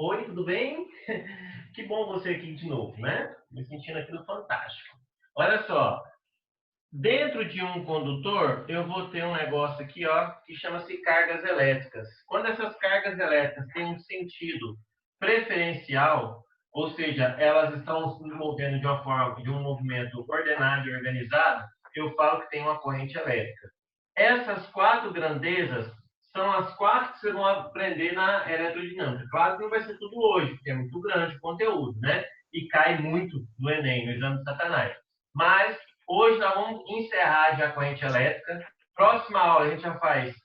Oi, tudo bem? Que bom você aqui de novo, né? Me sentindo aqui no Fantástico. Olha só, dentro de um condutor, eu vou ter um negócio aqui, ó, que chama-se cargas elétricas. Quando essas cargas elétricas têm um sentido preferencial, ou seja, elas estão se movendo de uma forma, de um movimento ordenado e organizado, eu falo que tem uma corrente elétrica. Essas quatro grandezas são as quatro que vocês vão aprender na eletrodinâmica. Claro que não vai ser tudo hoje, porque é muito grande o conteúdo, né? E cai muito no Enem, no exame de Satanás. Mas hoje nós vamos encerrar já a corrente elétrica. Próxima aula a gente já faz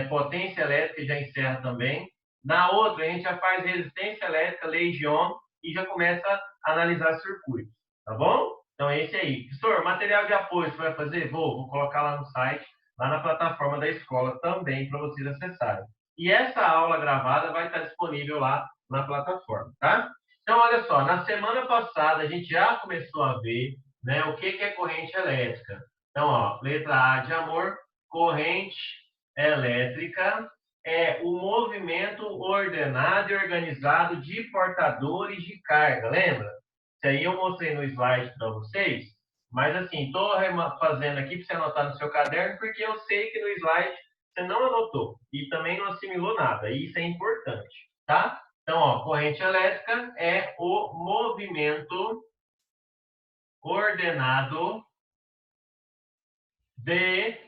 potência elétrica e já encerra também. Na outra a gente já faz resistência elétrica, lei de Ohm, e já começa a analisar circuitos. Tá bom? Então é esse aí. Professor, material de apoio você vai fazer? Vou colocar lá no site, lá na plataforma da escola também para vocês acessarem. E essa aula gravada vai estar disponível lá na plataforma, tá? Então, olha só, na semana passada a gente já começou a ver, né, o que é corrente elétrica. Então, ó, letra A de amor, corrente elétrica é o movimento ordenado e organizado de portadores de carga, lembra? Isso aí eu mostrei no slide para vocês, mas assim, estou fazendo aqui para você anotar no seu caderno, porque eu sei que no slide você não anotou e também não assimilou nada, e isso é importante, tá? Então, ó, corrente elétrica é o movimento ordenado de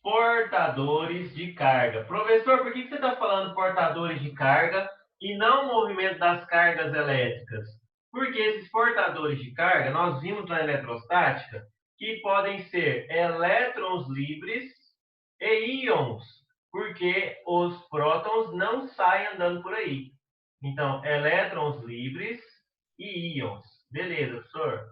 portadores de carga. Professor, por que você está falando portadores de carga e não movimento das cargas elétricas? Porque esses portadores de carga, nós vimos na eletrostática, que podem ser elétrons livres e íons, porque os prótons não saem andando por aí. Então, elétrons livres e íons. Beleza, professor?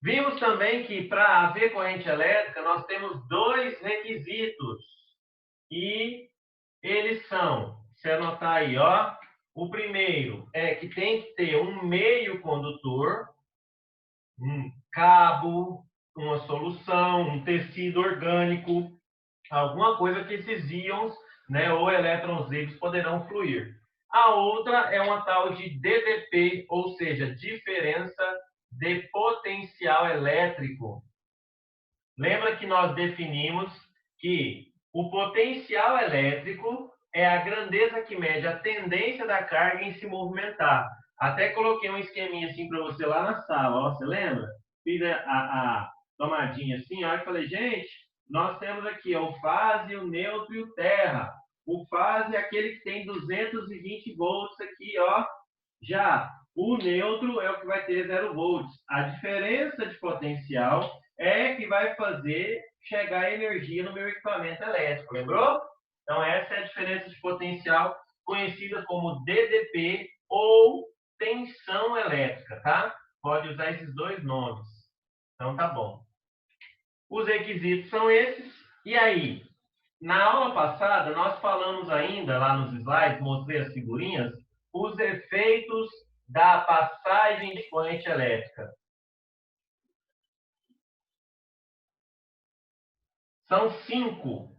Vimos também que para haver corrente elétrica, nós temos dois requisitos. E eles são, se anotar aí, ó, o primeiro é que tem que ter um meio condutor, um cabo, uma solução, um tecido orgânico, alguma coisa que esses íons, né, ou elétrons livres poderão fluir. A outra é uma tal de DDP, ou seja, diferença de potencial elétrico. Lembra que nós definimos que o potencial elétrico é a grandeza que mede a tendência da carga em se movimentar. Até coloquei um esqueminha assim para você lá na sala, ó, você lembra? Fiz a tomadinha assim, ó, e falei, gente, nós temos aqui ó, o fase, o neutro e o terra. O fase é aquele que tem 220 volts aqui, ó. Já o neutro é o que vai ter 0 volts. A diferença de potencial é que vai fazer chegar energia no meu equipamento elétrico, lembrou? Então, essa é a diferença de potencial, conhecida como DDP ou tensão elétrica, tá? Pode usar esses dois nomes. Então, tá bom. Os requisitos são esses. E aí, na aula passada, nós falamos ainda, lá nos slides, mostrei as figurinhas, os efeitos da passagem de corrente elétrica. São 5.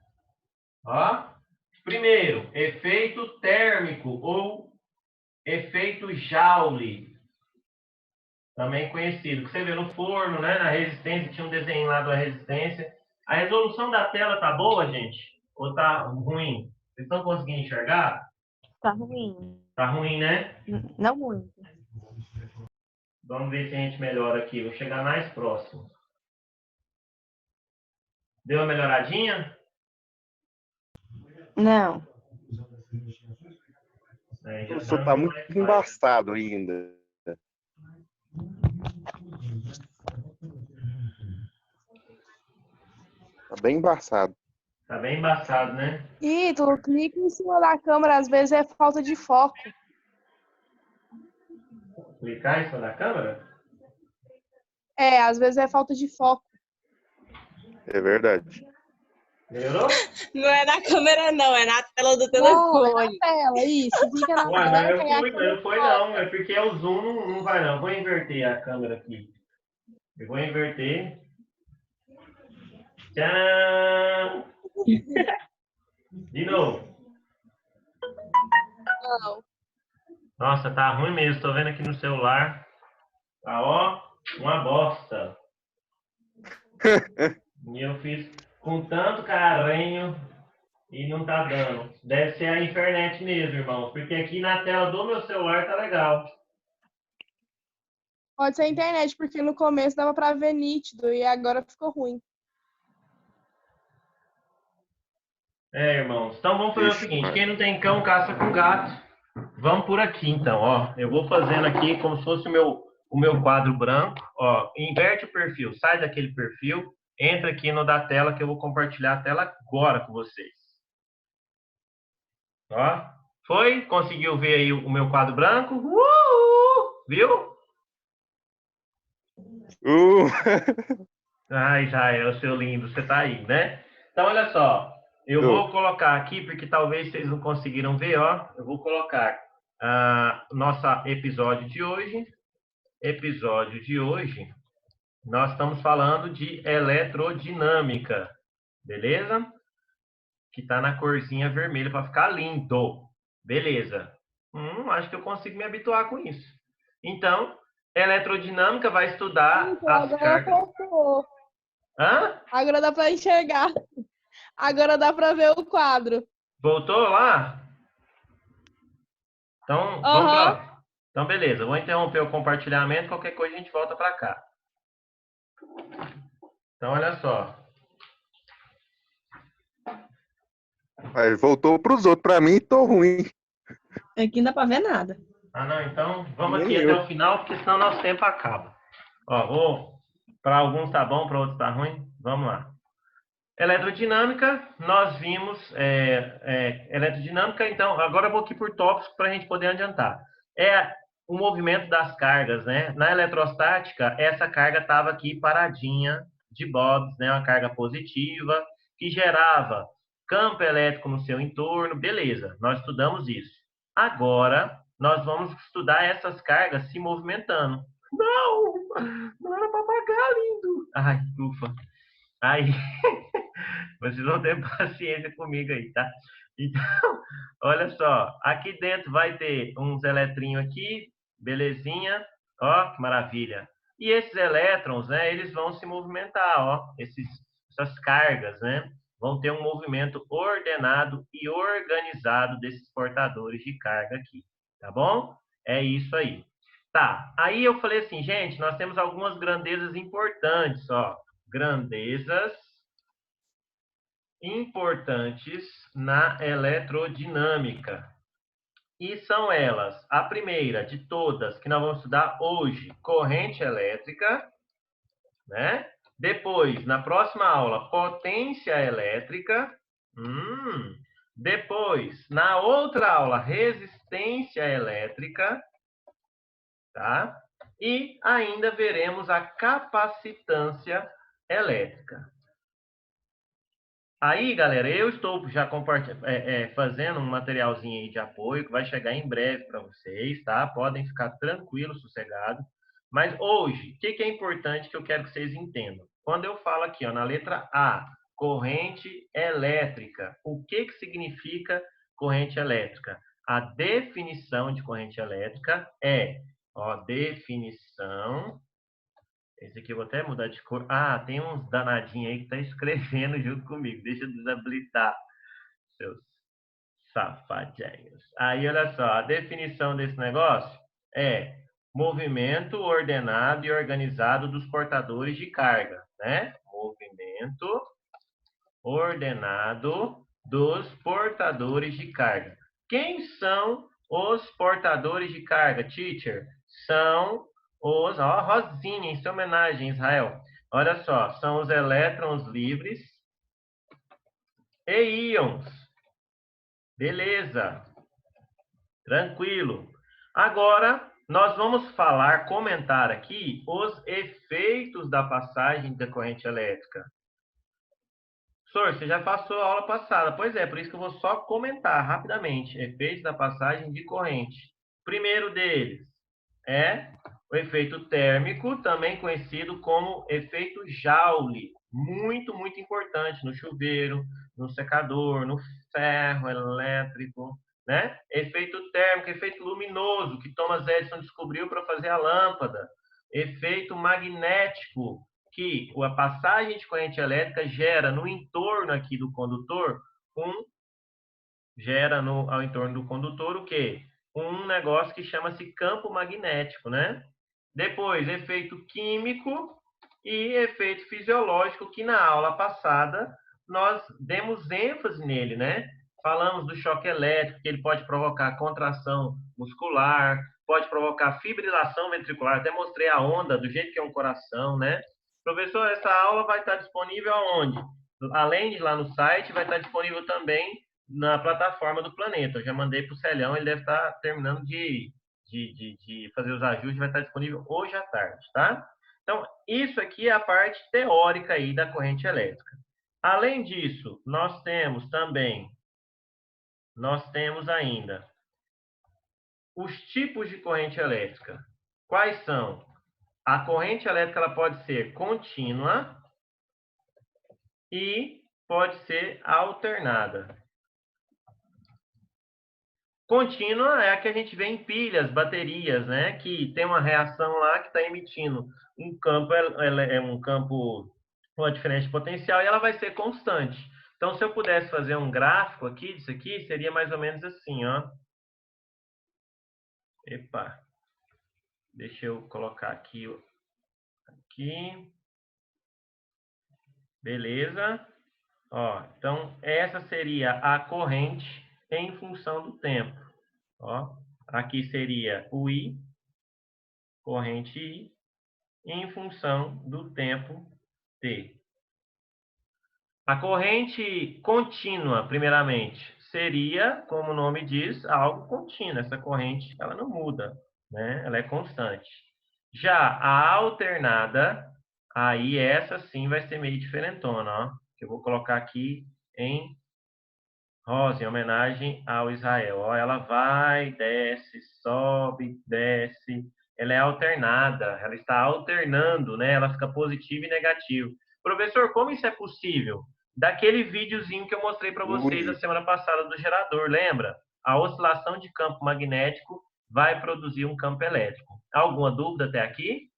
Ó. Primeiro, efeito térmico ou efeito Joule, também conhecido. Você vê no forno, né, na resistência, tinha um desenho lá da resistência. A resolução da tela tá boa, gente? Ou tá ruim? Vocês estão conseguindo enxergar? Tá ruim. Tá ruim, né? Não muito. Vamos ver se a gente melhora aqui. Vou chegar mais próximo. Deu uma melhoradinha? Não. Professor, está muito embaçado ainda. Está bem embaçado. Tá bem embaçado, né? Ítalo, clica em cima da câmera, às vezes é falta de foco. Clicar em cima da câmera? É, às vezes é falta de foco. É verdade. Melhorou? Não é na câmera, não, é na tela do Não, é telefone. na tela, isso. Fica na Ué, tela. mas não foi não. É porque o zoom não vai não. Vou inverter a câmera aqui. Eu vou inverter. Tchau! De novo. Não. Nossa, tá ruim mesmo. Tô vendo aqui no celular. Tá, ó, uma bosta. E eu fiz com tanto carinho e não tá dando. Deve ser a internet mesmo, irmão. Porque aqui na tela do meu celular tá legal. Pode ser a internet, porque no começo dava pra ver nítido e agora ficou ruim. É, irmãos. Então vamos fazer o Ixi, seguinte: quem mano. não tem cão, caça com gato. Vamos por aqui, então, ó. Eu vou fazendo aqui como se fosse o meu quadro branco. Ó, inverte o perfil, sai daquele perfil, entra aqui no da tela que eu vou compartilhar a tela agora com vocês. Ó, foi? Conseguiu ver aí o meu quadro branco? Viu? Uh, Ai, Israel, seu lindo, você tá aí, né? Então, olha só. Eu Tô. vou colocar aqui, porque talvez vocês não conseguiram ver, ó. Eu vou colocar nosso episódio de hoje. Episódio de hoje, nós estamos falando de eletrodinâmica, beleza? Que está na corzinha vermelha para ficar lindo. Beleza. Acho que eu consigo me habituar com isso. Então, eletrodinâmica vai estudar Então, as agora cargas. voltou. Hã? Agora dá pra enxergar. Agora dá pra ver o quadro. Voltou lá? Então, vamos Aham. para. Então, beleza. Vou interromper o compartilhamento. Qualquer coisa a gente volta para cá. Então, olha só. Aí voltou pros outros. Pra mim, tô ruim. Aqui não dá pra ver nada. Ah, não. Então, vamos Nem aqui até eu. o final, porque senão nosso tempo acaba. Ó, para alguns tá bom, para outros tá ruim. Vamos lá. Eletrodinâmica, nós vimos eletrodinâmica, então agora eu vou aqui por tópicos para a gente poder adiantar. É o movimento das cargas, né? Na eletrostática, essa carga estava aqui paradinha de bobs, né? Uma carga positiva que gerava campo elétrico no seu entorno, beleza? Nós estudamos isso. Agora nós vamos estudar essas cargas se movimentando. Não, não era para pagar, lindo. Ai, ufa. Aí, vocês vão ter paciência comigo aí, tá? Então, olha só, aqui dentro vai ter uns eletrinhos aqui, belezinha, ó, que maravilha. E esses elétrons, né, eles vão se movimentar, ó, essas cargas, né, vão ter um movimento ordenado e organizado desses portadores de carga aqui, tá bom? É isso aí. Tá, aí eu falei assim, gente, nós temos algumas grandezas importantes, ó, grandezas importantes na eletrodinâmica. E são elas, a primeira de todas, que nós vamos estudar hoje, corrente elétrica, né? Depois, na próxima aula, potência elétrica. Depois, na outra aula, resistência elétrica, tá? E ainda veremos a capacitância elétrica. Aí, galera, eu estou já fazendo um materialzinho aí de apoio que vai chegar em breve para vocês, tá? Podem ficar tranquilos, sossegados. Mas hoje, o que é importante que eu quero que vocês entendam? Quando eu falo aqui, ó, na letra A, corrente elétrica, o que significa corrente elétrica? A definição de corrente elétrica é, ó, definição. Esse aqui eu vou até mudar de cor. Ah, tem uns danadinhos aí que tá escrevendo junto comigo. Deixa eu desabilitar, seus safadinhos. Aí, olha só, a definição desse negócio é movimento ordenado e organizado dos portadores de carga, né? Movimento ordenado dos portadores de carga. Quem são os portadores de carga, teacher? São os, ó, rosinha, em sua homenagem, Israel. Olha só, são os elétrons livres e íons. Beleza. Tranquilo. Agora, nós vamos comentar aqui os efeitos da passagem da corrente elétrica. Professor, você já passou a aula passada. Pois é, por isso que eu vou só comentar rapidamente. Efeitos da passagem de corrente. O primeiro deles é o efeito térmico, também conhecido como efeito Joule. Muito, muito importante no chuveiro, no secador, no ferro elétrico. né? Efeito térmico, efeito luminoso, que Thomas Edison descobriu para fazer a lâmpada. Efeito magnético, que a passagem de corrente elétrica gera no entorno aqui do condutor ao entorno do condutor o quê? Um negócio que chama-se campo magnético, né? Depois, efeito químico e efeito fisiológico, que na aula passada nós demos ênfase nele, né? Falamos do choque elétrico, que ele pode provocar contração muscular, pode provocar fibrilação ventricular, até mostrei a onda do jeito que é um coração, né? Professor, essa aula vai estar disponível aonde? Além de lá no site, vai estar disponível também na plataforma do Planeta. Eu já mandei para o Celhão, ele deve estar terminando de fazer os ajustes, vai estar disponível hoje à tarde, tá? Então, isso aqui é a parte teórica aí da corrente elétrica. Além disso, nós temos ainda os tipos de corrente elétrica. Quais são? A corrente elétrica ela pode ser contínua e pode ser alternada. Contínua é a que a gente vê em pilhas, baterias, né? Que tem uma reação lá que está emitindo um campo, um campo com uma diferença de potencial e ela vai ser constante. Então, se eu pudesse fazer um gráfico aqui disso aqui, seria mais ou menos assim, ó. Epa, deixa eu colocar aqui. Beleza. Ó, então, essa seria a corrente em função do tempo. Ó, aqui seria o I, corrente I, em função do tempo T. A corrente contínua, primeiramente, seria, como o nome diz, algo contínuo. Essa corrente ela não muda, né? Ela é constante. Já a alternada, aí essa sim vai ser meio diferentona, ó. Eu vou colocar aqui em rosa, em homenagem ao Israel. Ó, ela vai, desce, sobe, desce. Ela é alternada, ela está alternando, né? Ela fica positivo e negativo. Professor, como isso é possível? Daquele videozinho que eu mostrei para vocês a semana passada do gerador, lembra? A oscilação de campo magnético vai produzir um campo elétrico. Alguma dúvida até aqui?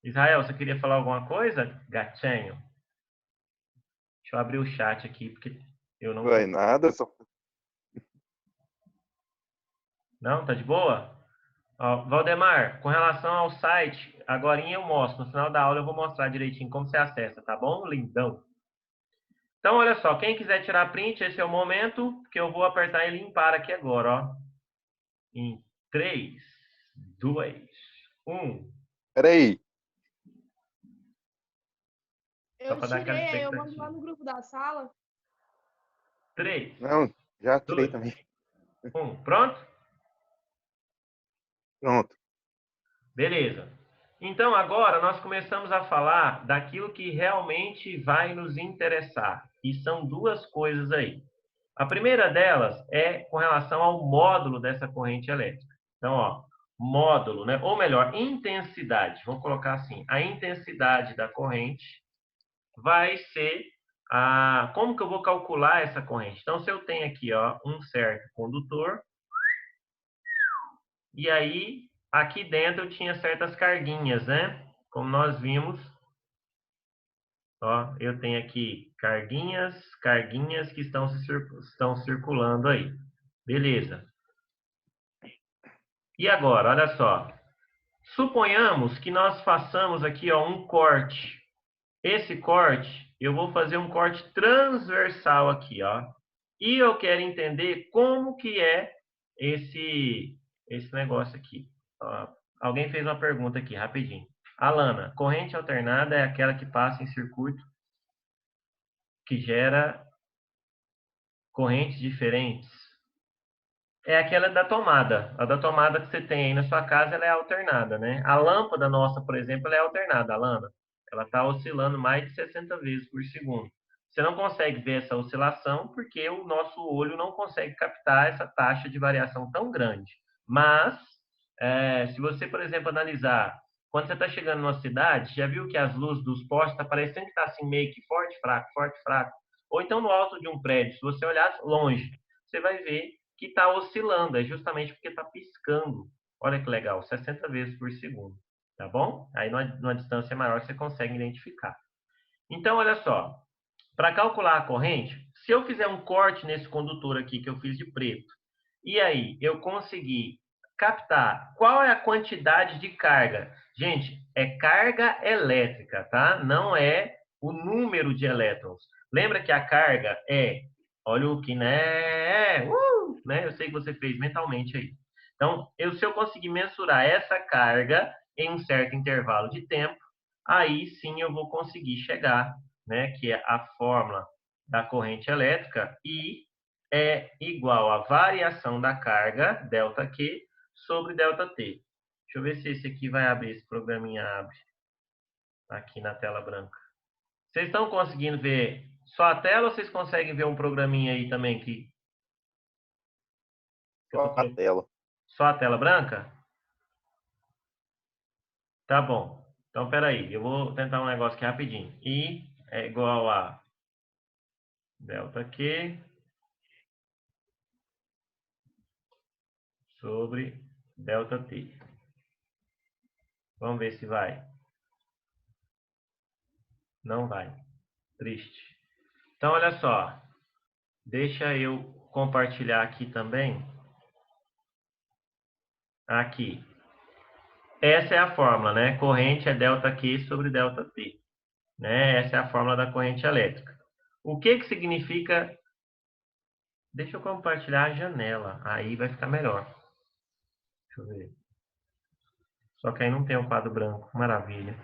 Israel, você queria falar alguma coisa? Gatinho. Deixa eu abrir o chat aqui, porque eu não... Vai nada, só. Não? Tá de boa? Ó, Valdemar, com relação ao site, agorinha eu mostro. No final da aula eu vou mostrar direitinho como você acessa, tá bom, lindão? Então, olha só, quem quiser tirar print, esse é o momento que eu vou apertar em limpar aqui agora, ó. Em 3, 2, 1. Peraí. Só Eu para dar aquela tirei, aí eu mando lá expectativa. no grupo da sala. 3, Não, já tirei 2, também. 1. Pronto? Pronto. Beleza. Então, agora nós começamos a falar daquilo que realmente vai nos interessar. E são duas coisas aí. A primeira delas é com relação ao módulo dessa corrente elétrica. Então, ó, módulo, né? Ou melhor, intensidade. Vamos colocar assim. A intensidade da corrente vai ser a... Como que eu vou calcular essa corrente? Então, se eu tenho aqui, ó, um certo condutor, e aí aqui dentro eu tinha certas carguinhas, né? Como nós vimos, ó, eu tenho aqui carguinhas que estão circulando aí. Beleza. E agora, olha só. Suponhamos que nós façamos aqui, ó, um corte. Esse corte, eu vou fazer um corte transversal aqui, ó. E eu quero entender como que é esse negócio aqui. Ó, alguém fez uma pergunta aqui, rapidinho. Alana, corrente alternada é aquela que passa em circuito que gera correntes diferentes. É aquela da tomada. A da tomada que você tem aí na sua casa, ela é alternada, né? A lâmpada nossa, por exemplo, ela é alternada, Alana. Ela está oscilando mais de 60 vezes por segundo. Você não consegue ver essa oscilação porque o nosso olho não consegue captar essa taxa de variação tão grande. Mas, se você, por exemplo, analisar, quando você está chegando numa cidade, já viu que as luzes dos postes estão parecendo que está assim meio que forte, fraco, forte, fraco. Ou então no alto de um prédio, se você olhar longe, você vai ver que está oscilando, é justamente porque está piscando. Olha que legal, 60 vezes por segundo, tá bom? Aí numa distância maior você consegue identificar. Então, olha só, para calcular a corrente, se eu fizer um corte nesse condutor aqui que eu fiz de preto, e aí eu conseguir captar qual é a quantidade de carga. Gente, é carga elétrica, tá? Não é o número de elétrons. Lembra que a carga é, olha o que, né? Eu sei que você fez mentalmente aí. Então, se eu conseguir mensurar essa carga em um certo intervalo de tempo, aí sim eu vou conseguir chegar, né? Que é a fórmula da corrente elétrica, I é igual à variação da carga, ΔQ, sobre ΔT. Deixa eu ver se esse aqui vai abrir, esse programinha abre aqui na tela branca. Vocês estão conseguindo ver só a tela ou vocês conseguem ver um programinha aí também que Só a tela. Só a tela branca? Tá bom. Então, peraí, eu vou tentar um negócio aqui rapidinho. I é igual a ΔQ sobre ΔT. Vamos ver se vai. Não vai. Triste. Então, olha só. Deixa eu compartilhar aqui também. Aqui. Essa é a fórmula, né? Corrente é ΔQ sobre ΔT. Né? Essa é a fórmula da corrente elétrica. O que significa... Deixa eu compartilhar a janela. Aí vai ficar melhor. Deixa eu ver. Só que aí não tem o quadro branco. Maravilha.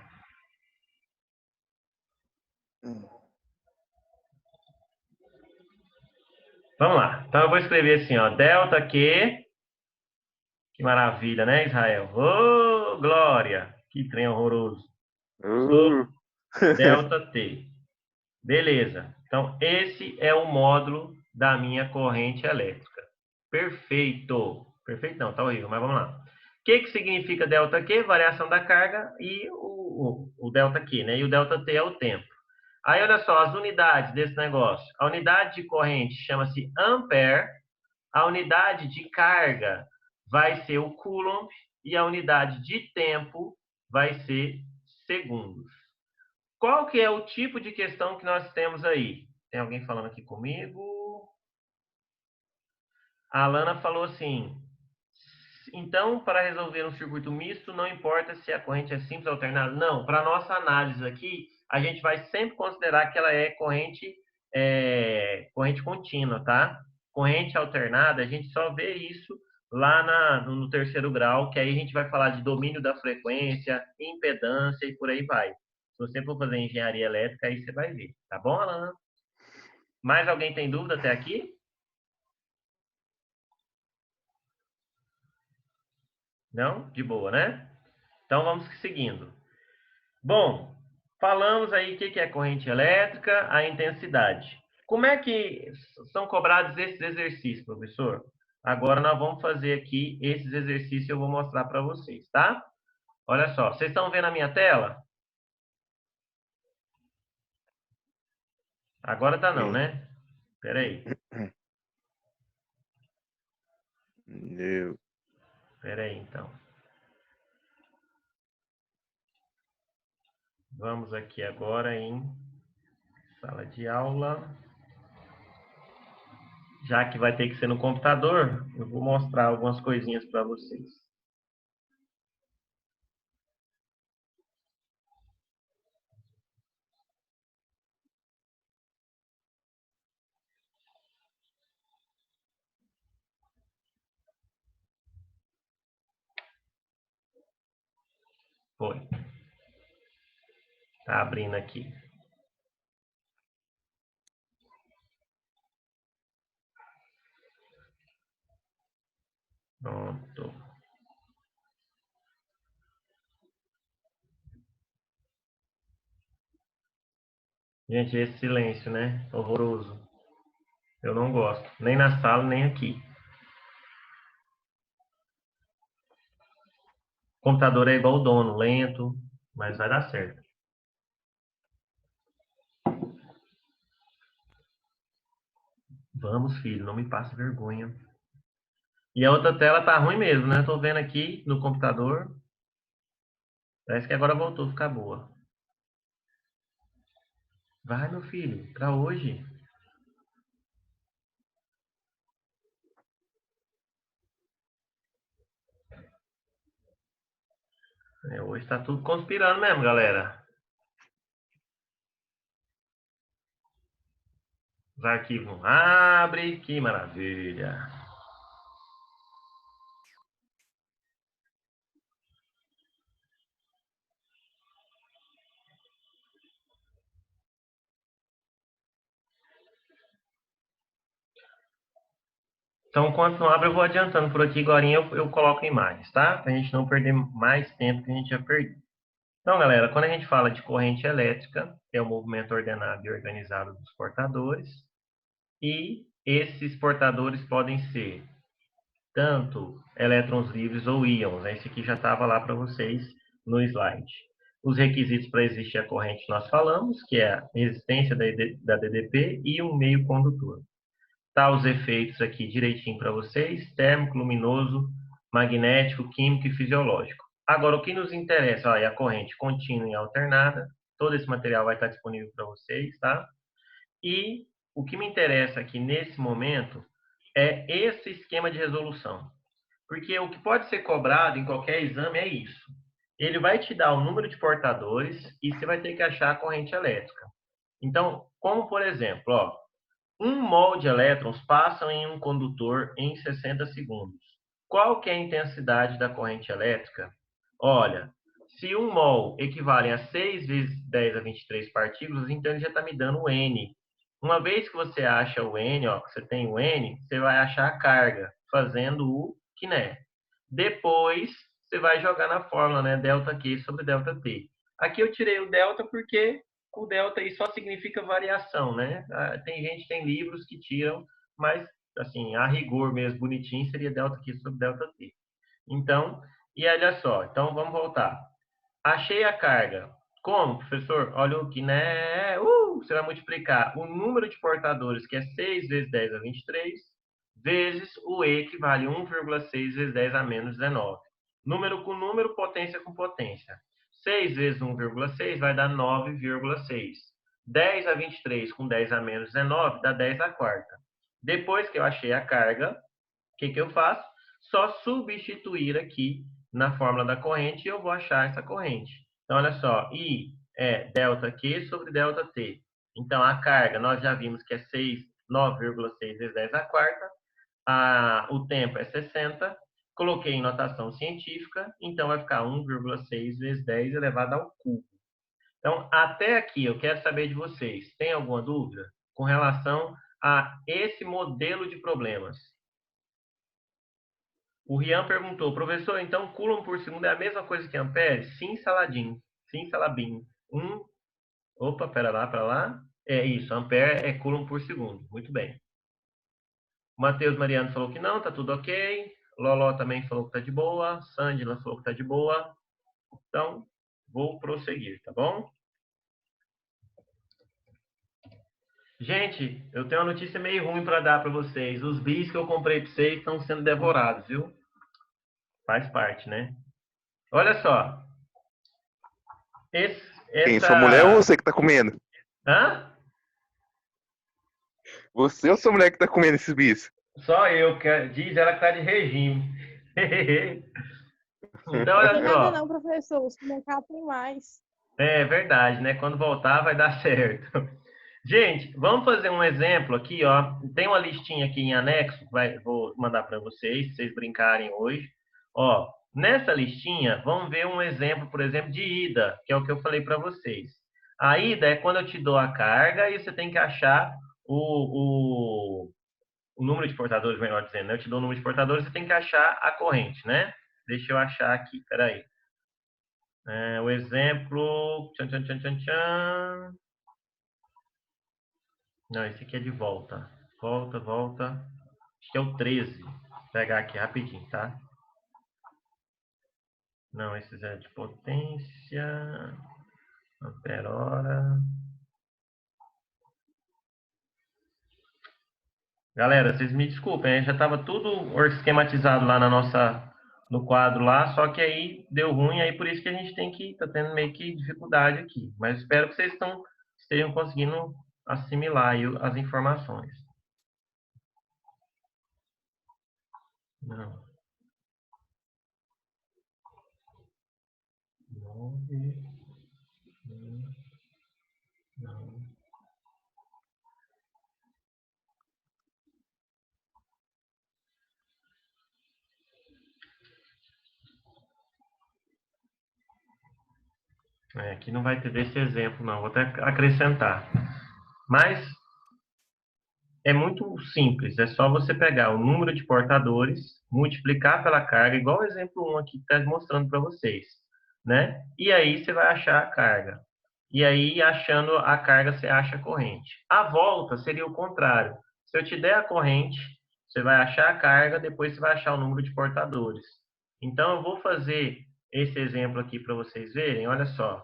Vamos lá. Então eu vou escrever assim, ó. ΔQ. Que maravilha, né, Israel? Ô, glória! Que trem horroroso. Sobre ΔT. Beleza. Então, esse é o módulo da minha corrente elétrica. Perfeito. Perfeito não, tá horrível, mas vamos lá. O que significa ΔQ? Variação da carga e o ΔQ, né? E o ΔT é o tempo. Aí, olha só, as unidades desse negócio. A unidade de corrente chama-se ampere. A unidade de carga vai ser o coulomb. E a unidade de tempo vai ser segundos. Qual que é o tipo de questão que nós temos aí? Tem alguém falando aqui comigo? A Alana falou assim, então, para resolver um circuito misto, não importa se a corrente é simples ou alternada. Não, para a nossa análise aqui, a gente vai sempre considerar que ela é corrente contínua, tá? Corrente alternada, a gente só vê isso lá no terceiro grau, que aí a gente vai falar de domínio da frequência, impedância e por aí vai. Se você for fazer engenharia elétrica, aí você vai ver. Tá bom, Alana? Mais alguém tem dúvida até aqui? Não? De boa, né? Então, vamos seguindo. Bom, falamos aí o que é corrente elétrica, a intensidade. Como é que são cobrados esses exercícios, professor? Agora nós vamos fazer aqui esses exercícios eu vou mostrar para vocês, tá? Olha só, vocês estão vendo a minha tela? Agora tá não, né? Espera aí. Espera aí, então. Vamos aqui agora em sala de aula. Já que vai ter que ser no computador, eu vou mostrar algumas coisinhas para vocês. Foi. Tá abrindo aqui. Pronto. Gente, esse silêncio, né? Horroroso. Eu não gosto. Nem na sala, nem aqui. O computador é igual o dono, lento, mas vai dar certo. Vamos, filho, não me passe vergonha. E a outra tela tá ruim mesmo, né? Tô vendo aqui no computador. Parece que agora voltou a ficar boa. Vai, meu filho, pra hoje. Hoje tá tudo conspirando mesmo, galera. Os arquivos não abrem, que maravilha. Então, enquanto não abre, eu vou adiantando por aqui. Agora eu coloco imagens, tá? Pra gente não perder mais tempo que a gente já perdeu. Então, galera, quando a gente fala de corrente elétrica, é o movimento ordenado e organizado dos portadores. E esses portadores podem ser tanto elétrons livres ou íons. Esse aqui já estava lá para vocês no slide. Os requisitos para existir a corrente nós falamos, que é a resistência da DDP e um meio condutor. Tá os efeitos aqui direitinho para vocês: térmico, luminoso, magnético, químico e fisiológico. Agora, o que nos interessa, ó, é a corrente contínua e alternada. Todo esse material vai estar disponível para vocês, tá? E o que me interessa aqui nesse momento é esse esquema de resolução. Porque o que pode ser cobrado em qualquer exame é isso. Ele vai te dar o número de portadores e você vai ter que achar a corrente elétrica. Então, como por exemplo, ó, 1 mol de elétrons passam em um condutor em 60 segundos. Qual que é a intensidade da corrente elétrica? Olha, se 1 mol equivale a 6 vezes 10 a 23 partículas, então ele já está me dando o N. Uma vez que você acha o N, ó, que você tem o N, você vai achar a carga, fazendo o Q. Depois, você vai jogar na fórmula, né, delta Q sobre delta T. Aqui eu tirei o delta porque o delta aí só significa variação, né? Tem gente, tem livros que tiram, mas, assim, a rigor mesmo, bonitinho, seria delta Q sobre delta T. Então, e olha só, então vamos voltar. Achei a carga. Como, professor? Olha o que, né? Você vai multiplicar o número de portadores, que é 6 vezes 10 a 23, vezes o E, que vale 1,6 vezes 10 a menos 19. Número com número, potência com potência. 6 vezes 1,6 vai dar 9,6. 10 a 23 com 10 a menos 19 dá 10 a quarta. Depois que eu achei a carga, o que eu faço? Só substituir aqui na fórmula da corrente e eu vou achar essa corrente. Então, olha só, I é delta Q sobre delta T. Então, a carga, nós já vimos que é 9,6 vezes 10 a quarta. O tempo é 60. Coloquei em notação científica, então vai ficar 1,6 vezes 10 elevado ao cubo. Então, até aqui, eu quero saber de vocês. Tem alguma dúvida com relação a esse modelo de problemas? O Rian perguntou, professor, então Coulomb por segundo é a mesma coisa que Ampere? Sim, Saladin. Sim, Salabim. Opa, pera lá, para lá. É isso, Ampere é Coulomb por segundo. Muito bem. O Matheus Mariano falou que não, tá tudo ok. Loló também falou que tá de boa. Sandila falou que tá de boa. Então, vou prosseguir, tá bom? Gente, eu tenho uma notícia meio ruim para dar para vocês. Os bis que eu comprei para vocês estão sendo devorados, viu? Faz parte, né? Olha só. Quem? Sua mulher ou Essa... você que tá comendo? Hã? Você ou sua mulher que tá comendo esses bichos? Só eu, que diz ela que tá de regime. Então, Não olha tem nada só. não, professor. O supermercado tem mais. É verdade, né? Quando voltar vai dar certo. Gente, vamos fazer um exemplo aqui, ó. Tem uma listinha aqui em anexo, vou mandar para vocês, se vocês brincarem hoje. Ó, nessa listinha, vamos ver um exemplo, por exemplo, de ida, que é o que eu falei para vocês. A ida é quando eu te dou a carga e você tem que achar o número de portadores, melhor dizendo, né? Eu te dou o número de portadores, você tem que achar a corrente, né? Deixa eu achar aqui, peraí. O exemplo... Tchan, tchan, tchan, tchan, tchan. Não, esse aqui é de volta. Volta, volta. Acho que é o 13. Vou pegar aqui rapidinho, tá? Não, esse é de potência. Ampere hora. Galera, vocês me desculpem, já estava tudo esquematizado lá no quadro lá, só que aí deu ruim, aí por isso que a gente tá tendo meio que dificuldade aqui. Mas espero que vocês estejam conseguindo assimilar aí as informações. Não. 9, não. Aqui não vai ter desse exemplo, não. Vou até acrescentar. Mas é muito simples. É só você pegar o número de portadores, multiplicar pela carga, igual o exemplo 1 aqui que está mostrando para vocês, né? E aí você vai achar a carga. E aí, achando a carga, você acha a corrente. A volta seria o contrário. Se eu te der a corrente, você vai achar a carga, depois você vai achar o número de portadores. Então, eu vou fazer esse exemplo aqui para vocês verem. Olha só.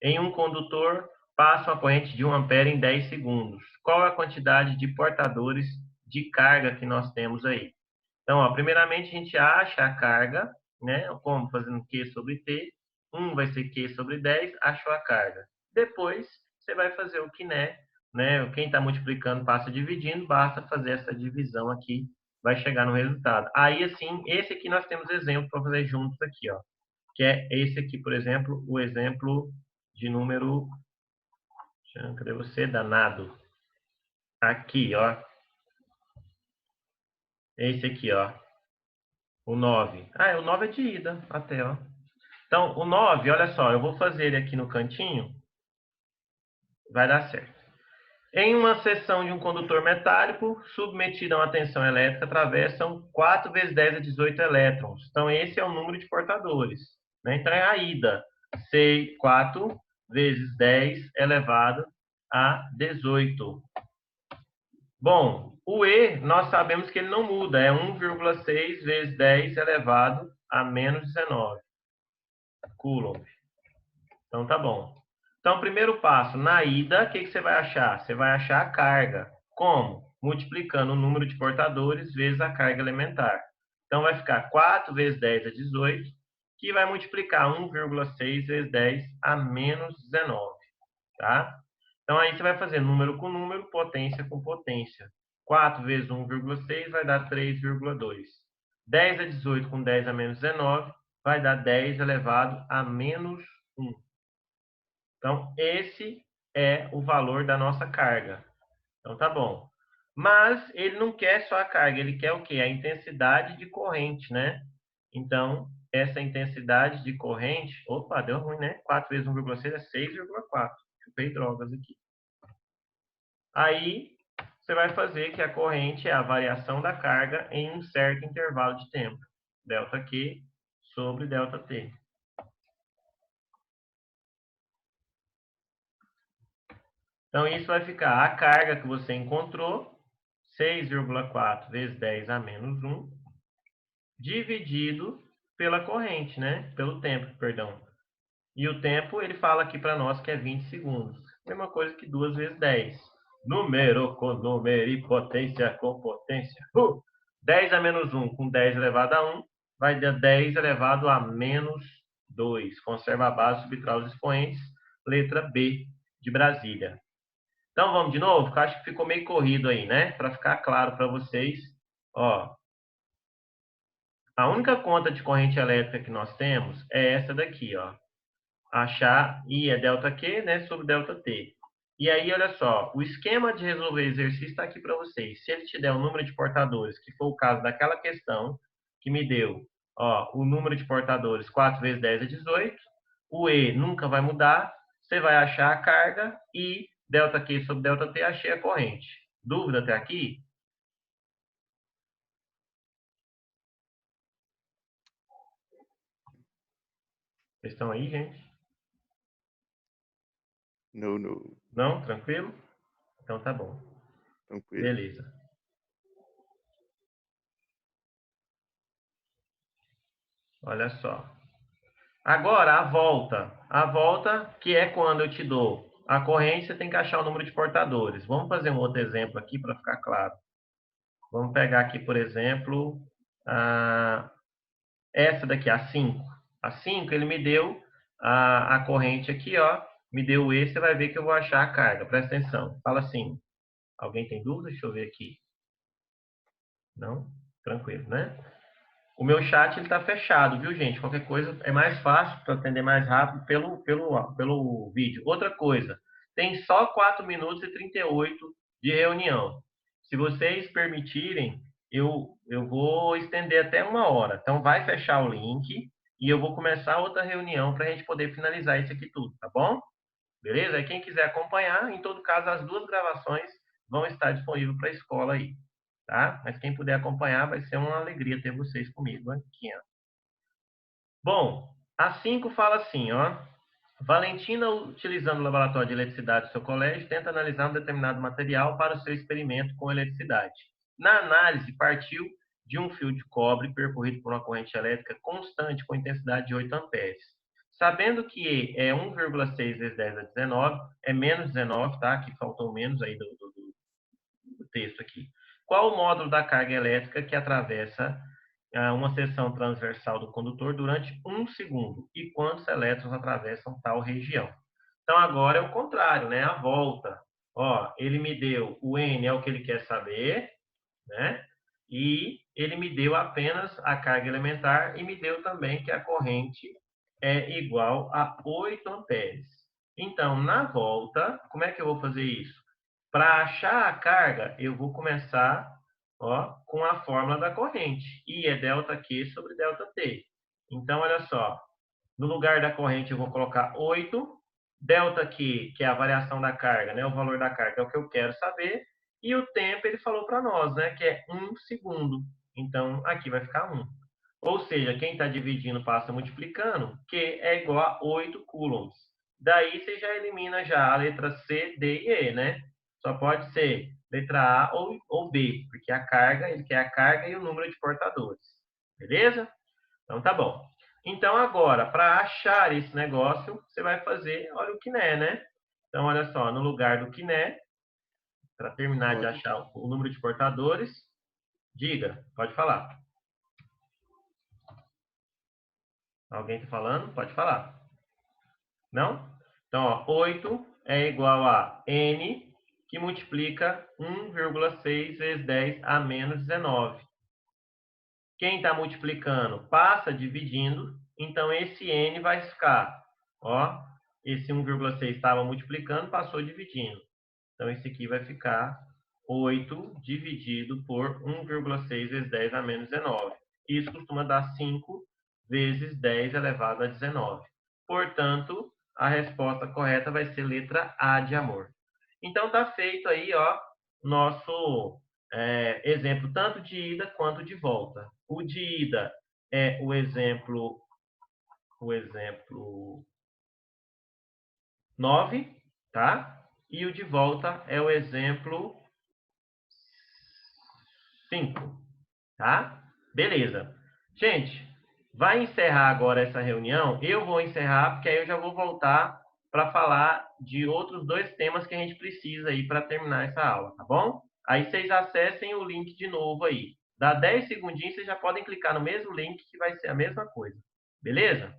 Em um condutor, passa uma corrente de 1 ampere em 10 segundos. Qual é a quantidade de portadores de carga que nós temos aí? Então, ó, primeiramente, a gente acha a carga, né? Como fazendo Q sobre T. 1 vai ser Q sobre 10, achou a carga. Depois, você vai fazer o que, né? Quem está multiplicando passa dividindo, basta fazer essa divisão aqui, vai chegar no resultado. Aí, assim, esse aqui nós temos exemplo para fazer juntos aqui, ó. Que é esse aqui, por exemplo, o exemplo de número... Cadê você, danado? Aqui, ó. Esse aqui, ó. O 9. O 9 é de ida até, ó. Então, o 9, olha só, eu vou fazer ele aqui no cantinho. Vai dar certo. Em uma seção de um condutor metálico, submetido a uma tensão elétrica, atravessam 4 vezes 10 a 18 elétrons. Então, esse é o número de portadores. Né? Então, é a ida. 4 vezes 10 elevado a 18. Bom, o E, nós sabemos que ele não muda. É 1,6 vezes 10 elevado a menos 19 Coulomb. Então, tá bom. Então, primeiro passo, na ida, o que você vai achar? Você vai achar a carga. Como? Multiplicando o número de portadores vezes a carga elementar. Então, vai ficar 4 vezes 10 a 18, que vai multiplicar 1,6 vezes 10 a menos 19. Tá? Então, aí você vai fazer número com número, potência com potência. 4 vezes 1,6 vai dar 3,2. 10 a 18 com 10 a menos 19 vai dar 10 elevado a menos 1. Então, esse é o valor da nossa carga. Então, tá bom. Mas ele não quer só a carga, ele quer o quê? A intensidade de corrente, né? Então, essa intensidade de corrente... Opa, deu ruim, né? 4 vezes 1,6 é 6,4. Chupei drogas aqui. Aí, você vai fazer que a corrente é a variação da carga em um certo intervalo de tempo. ΔQ sobre ΔT. Então, isso vai ficar a carga que você encontrou, 6,4 vezes 10 a menos 1, dividido pela corrente, né? Pelo tempo, perdão. E o tempo, ele fala aqui para nós que é 20 segundos. Mesma coisa que 2 vezes 10. Número com número e potência com potência. 10 a menos 1 com 10 elevado a 1 vai dar 10 elevado a menos 2. Conserva a base, subtrai os expoentes. Letra B de Brasília. Então, vamos de novo? Porque eu acho que ficou meio corrido aí, né? Para ficar claro para vocês. Ó, a única conta de corrente elétrica que nós temos é essa daqui, ó. Achar I é ΔQ, né, sobre ΔT. E aí, olha só, o esquema de resolver exercício está aqui para vocês. Se ele te der o número de portadores, que foi o caso daquela questão que me deu, ó, o número de portadores 4 vezes 10 é 18, o E nunca vai mudar, você vai achar a carga e ΔQ sobre ΔT, achei a corrente. Dúvida até aqui? Vocês estão aí, gente? Não, não. Não? Tranquilo? Então tá bom. Tranquilo. Beleza. Olha só. Agora, a volta. A volta, que é quando eu te dou a corrente, você tem que achar o número de portadores. Vamos fazer um outro exemplo aqui para ficar claro. Vamos pegar aqui, por exemplo, essa daqui, a 5. A 5, ele me deu a corrente aqui, ó. Me deu E, você vai ver que eu vou achar a carga. Presta atenção. Fala assim. Alguém tem dúvida? Deixa eu ver aqui. Não? Tranquilo, né? O meu chat está fechado, viu, gente? Qualquer coisa é mais fácil para atender mais rápido pelo vídeo. Outra coisa, tem só 4 minutos e 38 de reunião. Se vocês permitirem, eu vou estender até 1 hora. Então, vai fechar o link e eu vou começar outra reunião para a gente poder finalizar isso aqui tudo, tá bom? Beleza? E quem quiser acompanhar, em todo caso, as 2 gravações vão estar disponíveis para a escola aí. Tá? Mas quem puder acompanhar, vai ser uma alegria ter vocês comigo aqui. Ó. Bom, a 5 fala assim, ó. Valentina, utilizando o laboratório de eletricidade do seu colégio, tenta analisar um determinado material para o seu experimento com eletricidade. Na análise, partiu de um fio de cobre percorrido por uma corrente elétrica constante com intensidade de 8 amperes. Sabendo que E é 1,6 vezes 10 a 19, é menos 19, tá? Que faltou menos aí do texto aqui. Qual o módulo da carga elétrica que atravessa uma seção transversal do condutor durante 1 segundo? E quantos elétrons atravessam tal região? Então, agora é o contrário, né? A volta. Ó, ele me deu o N, é o que ele quer saber, né? E ele me deu apenas a carga elementar e me deu também que a corrente é igual a 8 amperes. Então, na volta, como é que eu vou fazer isso? Para achar a carga, eu vou começar, ó, com a fórmula da corrente. I é ΔQ sobre ΔT. Então, olha só. No lugar da corrente, eu vou colocar 8. ΔQ, que é a variação da carga, né? O valor da carga é o que eu quero saber. E o tempo, ele falou para nós, né? Que é 1 segundo. Então, aqui vai ficar 1. Ou seja, quem está dividindo passa multiplicando, Q é igual a 8 coulombs. Daí, você já elimina já a letra C, D e E, né? Só pode ser letra A ou B, porque a carga, ele quer a carga e o número de portadores. Beleza? Então, tá bom. Então, agora, para achar esse negócio, você vai fazer, olha o quiné, né? Então, olha só, no lugar do quiné, para terminar de achar o número de portadores, diga, pode falar. Alguém está falando? Pode falar. Não? Então, ó, 8 é igual a N, que multiplica 1,6 vezes 10 a menos 19. Quem está multiplicando passa dividindo, então esse N vai ficar, ó, esse 1,6 estava multiplicando, passou dividindo. Então, esse aqui vai ficar 8 dividido por 1,6 vezes 10 a menos 19. Isso costuma dar 5 vezes 10 elevado a 19. Portanto, a resposta correta vai ser letra A de amor. Então, está feito aí, ó, nosso exemplo tanto de ida quanto de volta. O de ida é o exemplo 9, tá? E o de volta é o exemplo 5, tá? Beleza. Gente, vai encerrar agora essa reunião. Eu vou encerrar, porque aí eu já vou voltar para falar de outros 2 temas que a gente precisa aí para terminar essa aula, tá bom? Aí vocês acessem o link de novo aí. Dá 10 segundinhos, vocês já podem clicar no mesmo link que vai ser a mesma coisa. Beleza?